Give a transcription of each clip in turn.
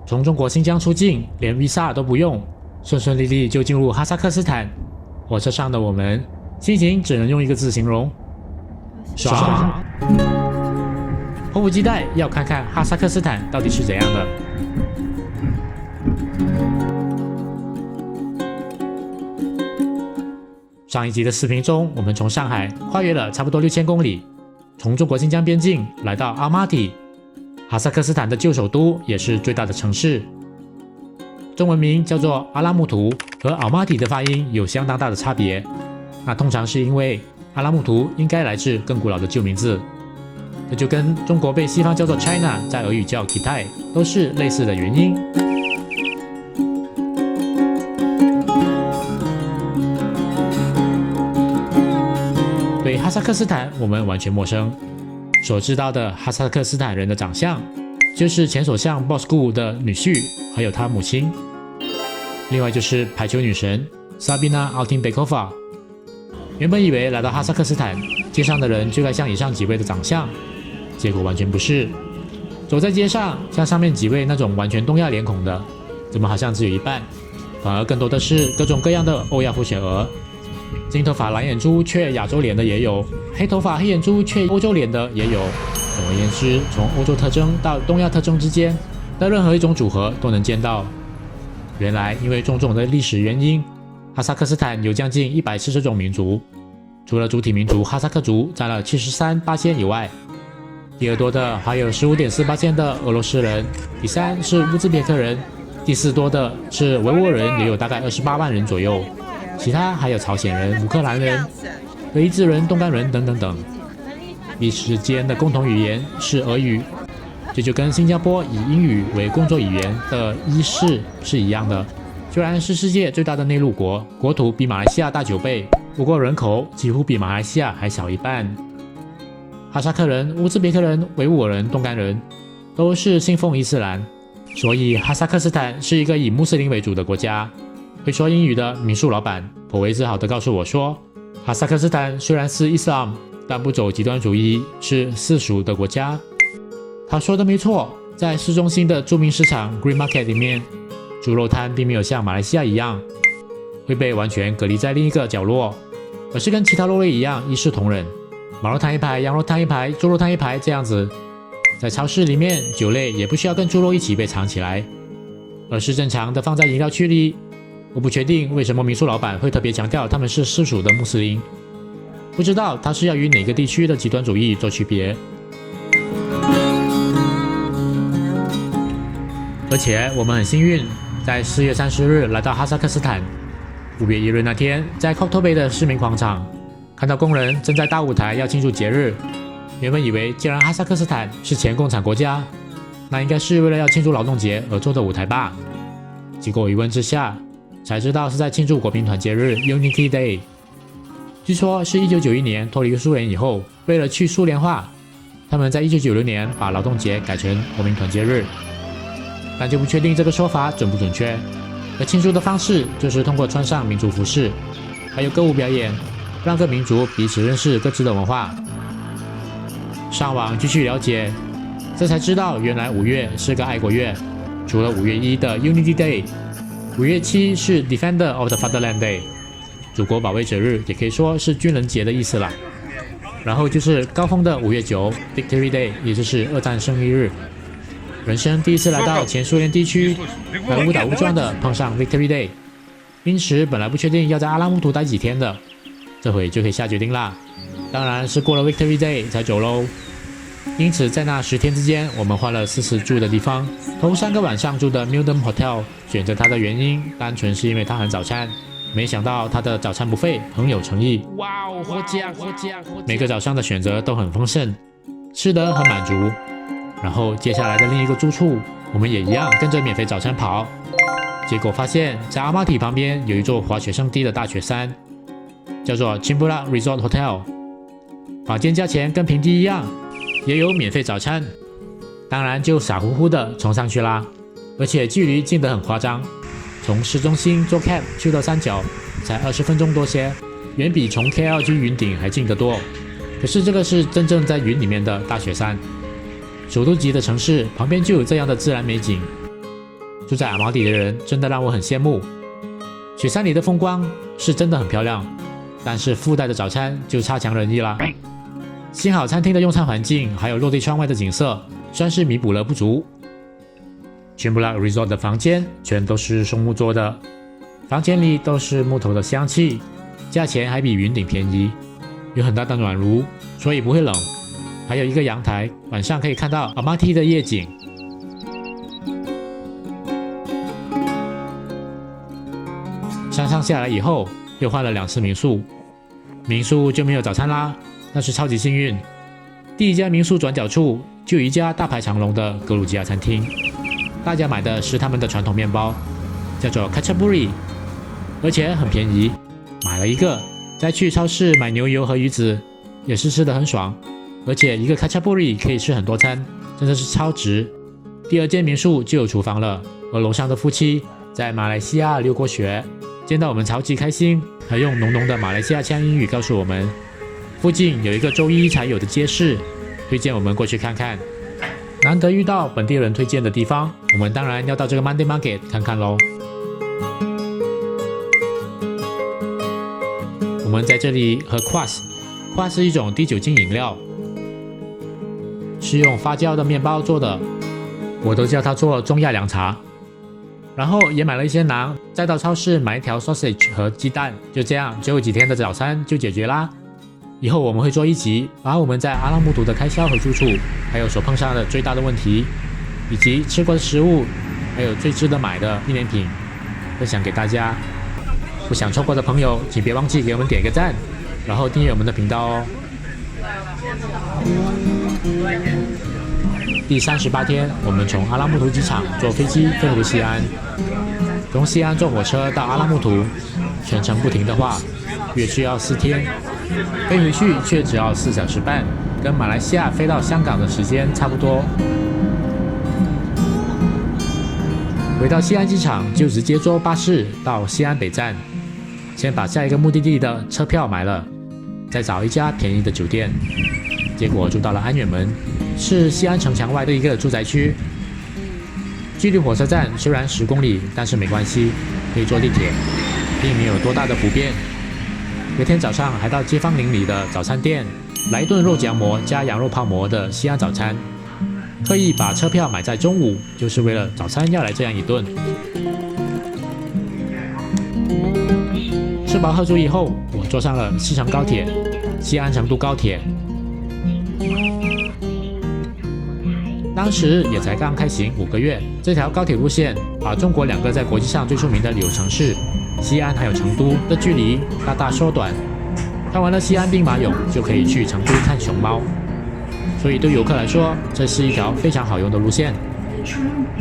从中国新疆出境，连 visa 都不用，顺顺利利就进入哈萨克斯坦。火车上的我们，心情只能用一个字形容：爽。迫不及待要看看哈萨克斯坦到底是怎样的。上一集的视频中，我们从上海跨越了差不多6000公里，从中国新疆边境来到阿玛提，哈萨克斯坦的旧首都，也是最大的城市。中文名叫做阿拉木图，和阿玛提的发音有相当大的差别。那通常是因为阿拉木图应该来自更古老的旧名字，这就跟中国被西方叫做 China， 在俄语叫 Kitai， 都是类似的原因。对哈萨克斯坦我们完全陌生，所知道的哈萨克斯坦人的长相，就是前首相 Bozkurt 的女婿，还有他母亲。另外就是排球女神 Sabina Altinbekova。原本以为来到哈萨克斯坦，街上的人就该像以上几位的长相，结果完全不是。走在街上，像上面几位那种完全东亚脸孔的，怎么好像只有一半，反而更多的是各种各样的欧亚混血儿。金头发蓝眼珠却亚洲脸的也有，黑头发黑眼珠却欧洲脸的也有。总而言之，从欧洲特征到东亚特征之间的任何一种组合都能见到。原来因为种种的历史原因，哈萨克斯坦有将近140种民族，除了主体民族哈萨克族占了73%以外，第二多的还有15.4%的俄罗斯人，第三是乌兹别克人，第四多的是维吾尔人，也有大概28万人左右，其他还有朝鲜人、乌克兰人、维伊兹人、东干人等等等。彼此间的共同语言是俄语，这就跟新加坡以英语为工作语言的伊式是一样的。虽然是世界最大的内陆国，国土比马来西亚大9倍，不过人口几乎比马来西亚还小一半。哈萨克人、乌兹别克人、维吾尔人、东干人都是信奉伊斯兰，所以哈萨克斯坦是一个以穆斯林为主的国家。会说英语的民宿老板颇为自豪地告诉我说，哈萨克斯坦虽然是伊斯兰，但不走极端主义，是世俗的国家。他说的没错，在市中心的著名市场 Green Market 里面，猪肉摊并没有像马来西亚一样会被完全隔离在另一个角落，而是跟其他肉类一样一视同仁，马肉摊一排，羊肉摊一排，猪肉摊一排这样子。在超市里面，酒类也不需要跟猪肉一起被藏起来，而是正常的放在饮料区里。我不确定为什么民宿老板会特别强调他们是世俗的穆斯林，不知道他是要与哪个地区的极端主义做区别。而且我们很幸运，在4月30日来到哈萨克斯坦。5月1日那天，在 Koktobay 的市民广场，看到工人正在大舞台要庆祝节日。原本以为既然哈萨克斯坦是前共产国家，那应该是为了要庆祝劳动节而做的舞台吧。结果一问之下，才知道是在庆祝国民团结日 Unity Day。据说是1991年脱离苏联以后，为了去苏联化，他们在1996年把劳动节改成国民团结日，但就不确定这个说法准不准确。而庆祝的方式就是通过穿上民族服饰，还有歌舞表演，让各民族彼此认识各自的文化。上网继续了解，这才知道原来5月是个爱国月，除了5月1的 Unity Day，5月7是 Defender of the Fatherland Day， 祖国保卫者日，也可以说是军人节的意思啦。然后就是高峰的5月9 Victory Day， 也就是二战胜利日。人生第一次来到前苏联地区，还误打误撞的碰上 Victory Day， 因此本来不确定要在阿拉木图待几天的，这回就可以下决定啦。当然是过了 Victory Day 才走喽。因此在那10天之间，我们换了4次住的地方。头3个晚上住的 Milldam Hotel， 选择它的原因单纯是因为它含早餐，没想到它的早餐buffet很有诚意。哇哦，好酱好酱！每个早上的选择都很丰盛，吃得很满足。然后接下来的另一个住处，我们也一样跟着免费早餐跑。结果发现，在阿玛提旁边有一座滑雪胜地的大雪山，叫做 Chimburak Resort Hotel。房间价钱跟平地一样，也有免费早餐。当然就傻乎乎的冲上去啦，而且距离近得很夸张，从市中心坐 cab 去到山脚才20分钟多些，远比从 KL 去云顶还近得多。可是这个是真正在云里面的大雪山，首都级的城市旁边就有这样的自然美景。住在阿毛底的人真的让我很羡慕。雪山里的风光是真的很漂亮，但是附带的早餐就差强人意啦。幸好餐厅的用餐环境还有落地窗外的景色，算是弥补了不足。全部拉 Resort 的房间全都是松木做的，房间里都是木头的香气，价钱还比云顶便宜，有很大的暖炉，所以不会冷。还有一个阳台，晚上可以看到阿马蒂的夜景。山上下来以后，又换了2次民宿，民宿就没有早餐啦，那是超级幸运。第一家民宿转角处就有一家大排长龙的格鲁吉亚餐厅，大家买的是他们的传统面包，叫做 Khachapuri， 而且很便宜，买了一个，再去超市买牛油和鱼子，也是吃得很爽。而且一个 Khachapuri 可以吃很多餐，真的是超值。第2间民宿就有厨房了，而楼上的夫妻在马来西亚留过学，见到我们超级开心，还用浓浓的马来西亚腔英语告诉我们，附近有一个周一才有的街市，推荐我们过去看看。难得遇到本地人推荐的地方，我们当然要到这个 Monday Market 看看咯。我们在这里喝 Kwas 是一种低酒精饮料，是用发酵的面包做的，我都叫它做中亚凉茶。然后也买了一些馕，再到超市买一条 sausage 和鸡蛋，就这样最后几天的早餐就解决啦。以后我们会做一集，把我们在阿拉木图的开销和住处，还有所碰上的最大的问题，以及吃过的食物，还有最值得买的纪念品，分享给大家。不想错过的朋友，请别忘记给我们点个赞，然后订阅我们的频道哦。第38天，我们从阿拉木图机场坐飞机飞回西安，从西安坐火车到阿拉木图，全程不停的话，约需要4天，飞回去却只要4小时半，跟马来西亚飞到香港的时间差不多。回到西安机场就直接坐巴士到西安北站，先把下一个目的地的车票买了，再找一家便宜的酒店，结果住到了安远门，是西安城墙外的一个住宅区，距离火车站虽然10公里，但是没关系，可以坐地铁，并没有多大的不便。隔天早上还到街坊邻里的早餐店来一顿肉夹馍加羊肉泡馍的西安早餐，特意把车票买在中午，就是为了早餐要来这样一顿。吃饱喝足以后，我坐上了西成高铁，西安成都高铁。当时也才刚开行5个月，这条高铁路线把中国2个在国际上最出名的旅游城市西安还有成都的距离大大缩短。看完了西安兵马俑，就可以去成都看熊猫，所以对游客来说，这是一条非常好用的路线。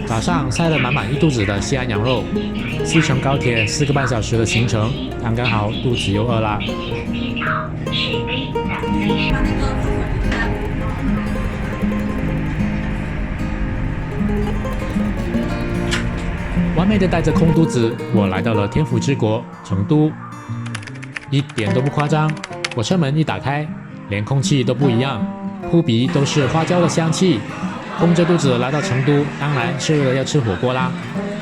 早上塞了满满1肚子的西安羊肉，西成高铁4个半小时的行程，刚刚好肚子又饿啦。完美的带着空肚子，我来到了天府之国成都，一点都不夸张。火车门一打开，连空气都不一样，扑鼻都是花椒的香气。空着肚子来到成都，当然是为了要吃火锅啦。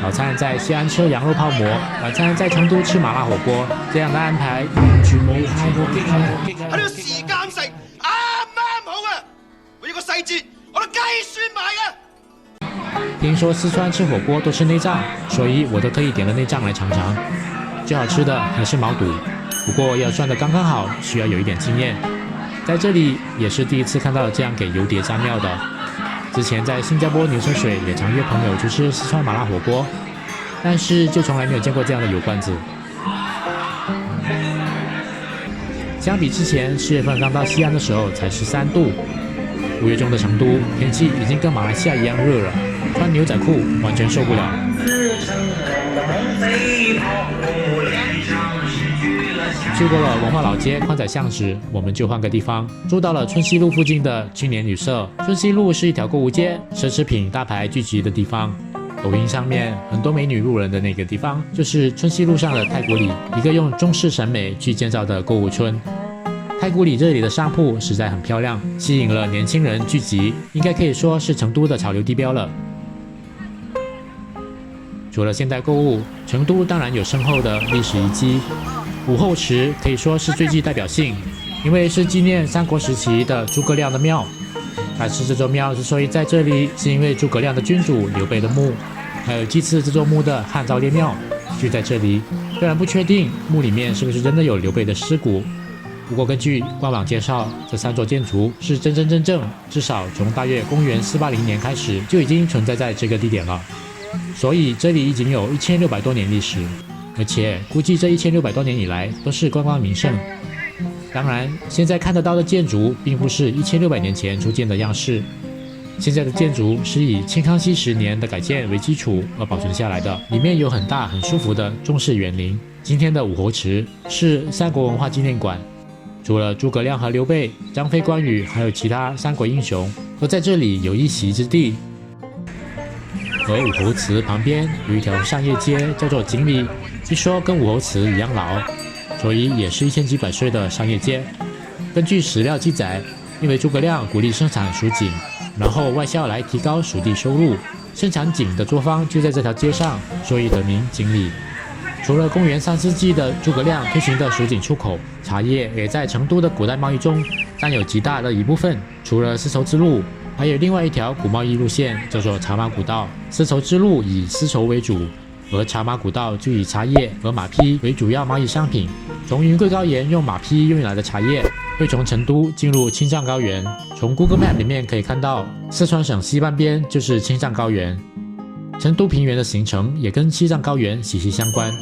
早餐在西安吃羊肉泡馍，晚餐在成都吃麻辣火锅，这样的安排絕冇太過激烈。喺呢個時間性啱啱好啊！每一個細節我都計算埋啊！聽說四川吃火鍋都吃內臟，所以我都特意點了內臟來嘗嘗。最好吃的還是毛肚，不過要涮得剛剛好，需要有一點經驗。在這裡也是第一次看到這樣給油碟蘸料的。之前在新加坡牛車水也常約朋友去吃四川麻辣火鍋，但是就從來沒有見過這樣的油罐子。相比之前4月份剛到西安的時候才13度，5月中的成都天氣已經跟馬來西亞一樣熱了，穿牛仔褲完全受不了。去過了文化老街、寬仔巷子，我們就換個地方，住到了春熙路附近的青年旅社。春熙路是一條購物街，奢侈品大牌聚集的地方。抖音上面很多美女路人的那個地方，就是春熙路上的太古里，一個用中式審美去建造的購物村。太古里這裡的商鋪實在很漂亮，吸引了年輕人聚集，應該可以說是成都的潮流地標了。除了现代购物，成都当然有深厚的历史遗迹。武后祠可以说是最具代表性，因为是纪念三国时期的诸葛亮的庙。但是这座庙之所以在这里，是因为诸葛亮的君主刘备的墓，还有祭祀这座墓的汉昭烈庙就在这里。虽然不确定墓里面是不是真的有刘备的尸骨，不过根据官网介绍，这3座建筑是真正，至少从大约公元480年开始就已经存在在这个地点了。所以这里已经有1600多年历史，而且估计这1600多年以来都是观光名胜。当然，现在看得到的建筑并不是1600年前初建的样式，现在的建筑是以清康熙10年的改建为基础而保存下来的，里面有很大很舒服的中式园林。今天的武侯祠是三国文化纪念馆，除了诸葛亮和刘备、张飞、关羽，还有其他三国英雄都在这里有一席之地。而武侯祠旁边有一条商业街，叫做锦里，据说跟武侯祠一样老，所以也是1000几百岁的商业街。根据史料记载，因为诸葛亮鼓励生产蜀锦，然后外销来提高蜀地收入，生产锦的作坊就在这条街上，所以得名锦里。除了公元3世纪的诸葛亮推行的蜀锦出口，茶叶也在成都的古代贸易中占有极大的一部分。除了丝绸之路，还有另外一条古贸易路线叫做茶马古道。丝绸之路以丝绸为主，而茶马古道就以茶叶和马匹为主要贸易商品。从云贵高原用马匹运来的茶叶会从成都进入青藏高原。从 Google Map 里面可以看到，四川省西半边就是青藏高原，成都平原的形成也跟西藏高原息息相关。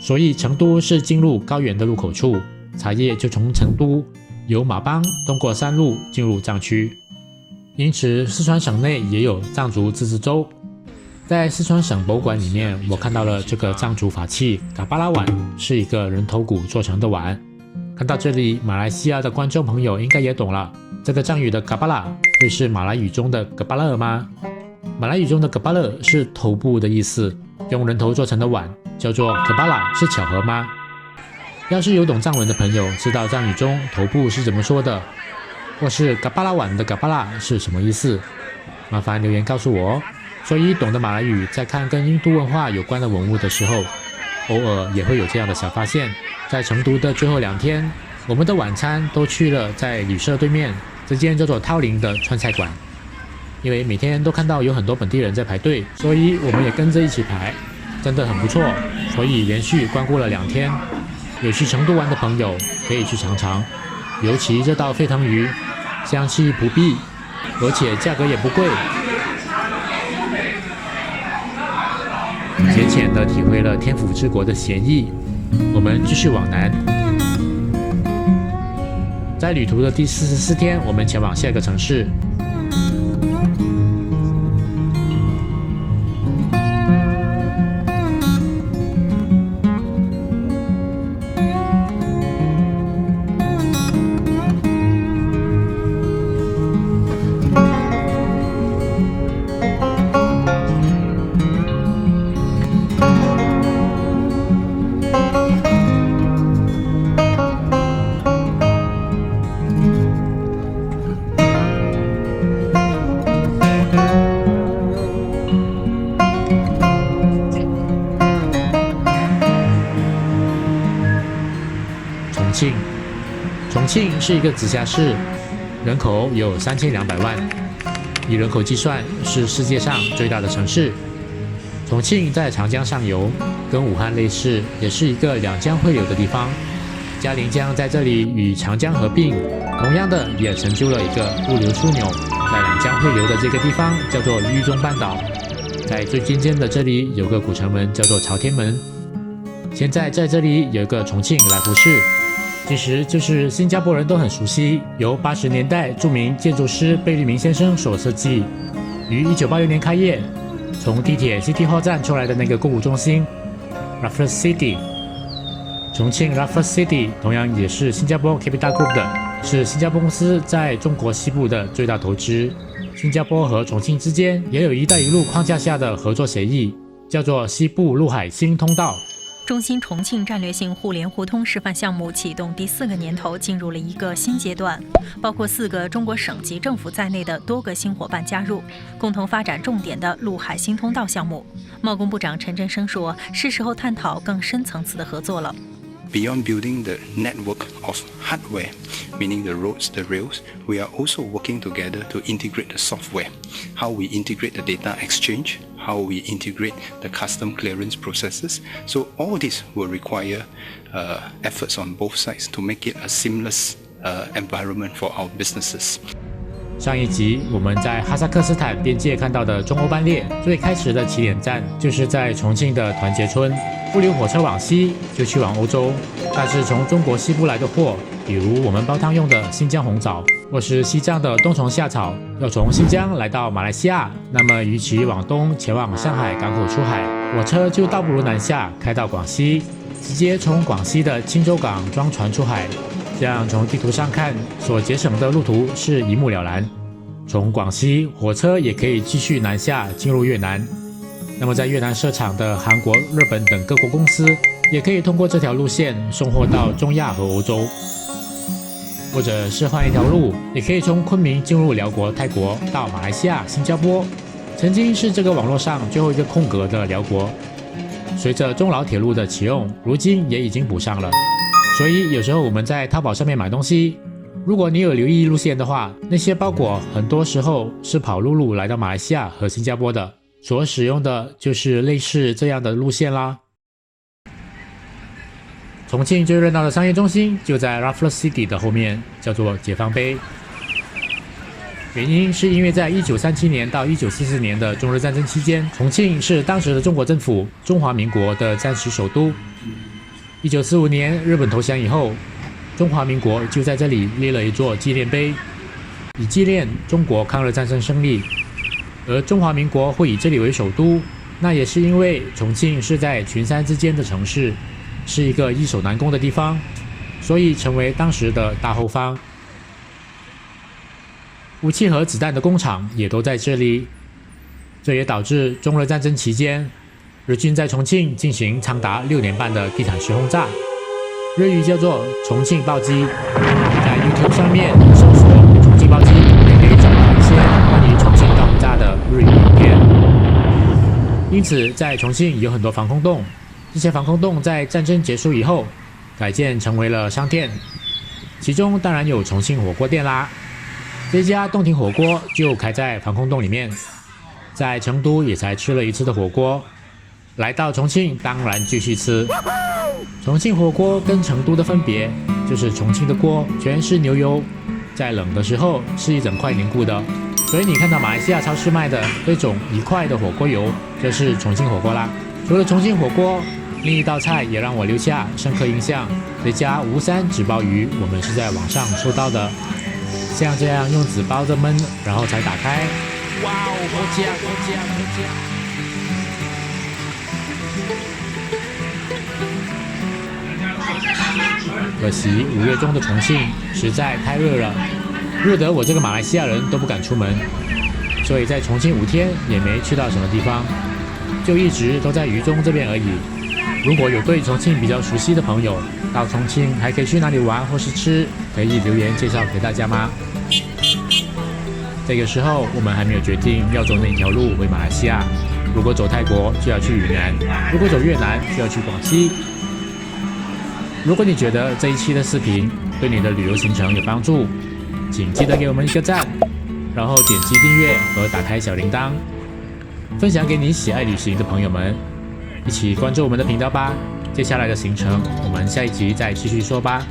所以成都是进入高原的入口处，茶叶就从成都由马帮通过山路进入藏区。因此四川省内也有藏族自治州。在四川省博物馆里面，我看到了这个藏族法器嘎巴拉碗，是一个人头骨做成的碗。看到这里，马来西亚的观众朋友应该也懂了，这个藏语的嘎巴拉会是马来语中的嘎巴勒吗？马来语中的嘎巴勒是头部的意思，用人头做成的碗叫做嘎巴拉，是巧合吗？要是有懂藏文的朋友知道藏语中头部是怎么说的，或是嘎巴拉碗的嘎巴拉是什么意思，麻烦留言告诉我哦。所以懂得马来语在看跟印度文化有关的文物的时候，偶尔也会有这样的小发现。在成都的最后2天，我们的晚餐都去了在旅社对面这间叫做涛林的川菜馆。因为每天都看到有很多本地人在排队，所以我们也跟着一起排，真的很不错，所以连续光顾了2天。有去成都玩的朋友可以去尝尝，尤其这道沸腾鱼，香气扑鼻，而且价格也不贵。浅浅地体会了天府之国的闲逸，我们继续往南。在旅途的第44天，我们前往下一个城市。重庆是一个直辖市，人口有3200万，以人口计算是世界上最大的城市。重庆在长江上游，跟武汉类似，也是一个两江汇流的地方。嘉陵江在这里与长江合并，同样的也成就了一个物流枢纽。在两江汇流的这个地方叫做渝中半岛，在最尖尖的这里有个古城门叫做朝天门。现在在这里有一个重庆来福士，其实就是新加坡人都很熟悉，由80年代著名建筑师贝聿铭先生所设计，于1986年开业。从地铁 City Hall 站出来的那个购物中心 Raffles City， 重庆 Raffles City 同样也是新加坡 Capital Group 的，是新加坡公司在中国西部的最大投资。新加坡和重庆之间也有一带一路框架下的合作协议，叫做西部陆海新通道。中心重庆战略性互联互通示范项目启动第4个年头，进入了一个新阶段，包括4个中国省级政府在内的多个新伙伴加入，共同发展重点的陆海新通道项目。贸工部长陈振声说，是时候探讨更深层次的合作了。Beyond building the network of hardware, meaning the roads, the rails, we are also working together to integrate the software, how we integrate the data exchange, how we integrate the custom clearance processes. So all this will require efforts on both sides to make it a seamless environment for our businesses. 上一集我们在哈萨克斯坦边界看到的中欧班列最开始的起点站就是在重庆的团结村，不留火车往西就去往欧洲。但是从中国西部来的货，比如我们煲汤用的新疆红枣，或是西藏的冬虫夏草，要从新疆来到马来西亚，那么与其往东前往上海港口出海，火车就倒不如南下开到广西，直接从广西的钦州港装船出海。这样从地图上看，所节省的路途是一目了然。从广西，火车也可以继续南下进入越南。那么在越南设厂的韩国、日本等各国公司，也可以通过这条路线送货到中亚和欧洲。或者是换一条路，也可以从昆明进入辽国、泰国到马来西亚、新加坡。曾经是这个网络上最后一个空格的辽国，随着中老铁路的启用，如今也已经补上了。所以有时候我们在淘宝上面买东西，如果你有留意路线的话，那些包裹很多时候是跑陆路来到马来西亚和新加坡的，所使用的就是类似这样的路线啦。重庆最热闹的商业中心就在 Raffles City 的后面，叫做解放碑。原因是因为在1937年到1944年的中日战争期间，重庆是当时的中国政府中华民国的暂时首都。1945年日本投降以后，中华民国就在这里立了一座纪念碑，以纪念中国抗日战争胜利。而中华民国会以这里为首都，那也是因为重庆是在群山之间的城市，是一个易守难攻的地方，所以成为当时的大后方。武器和子弹的工厂也都在这里，这也导致中日战争期间，日军在重庆进行长达6年半的地毯式轰炸，日语叫做重庆暴击。在 YouTube 上面搜索重庆暴击，也可以找到一些关于重庆大轰炸的日语影片。因此在重庆有很多防空洞，这些防空洞在战争结束以后改建成为了商店，其中当然有重庆火锅店啦。这家洞庭火锅就开在防空洞里面，在成都也才吃了一次的火锅，来到重庆当然继续吃。重庆火锅跟成都的分别就是重庆的锅全是牛油，在冷的时候是一整块凝固的，所以你看到马来西亚超市卖的那种1块的火锅油，就是重庆火锅啦。除了重庆火锅，另一道菜也让我留下深刻印象，这家吴山纸包鱼我们是在网上搜到的，像这样用纸包着焖，然后才打开。哇哦，好香好香好香！可惜5月中的重庆实在太热了，热得我这个马来西亚人都不敢出门，所以在重庆5天也没去到什么地方，就一直都在渝中这边而已。如果有对重庆比较熟悉的朋友，到重庆还可以去哪里玩或是吃，可以留言介绍给大家吗？这个时候我们还没有决定要走哪条路回马来西亚，如果走泰国就要去云南，如果走越南就要去广西。如果你觉得这一期的视频对你的旅游行程有帮助，请记得给我们一个赞，然后点击订阅和打开小铃铛，分享给你喜爱旅行的朋友们，一起关注我们的频道吧。接下来的行程我们下一集再继续说吧。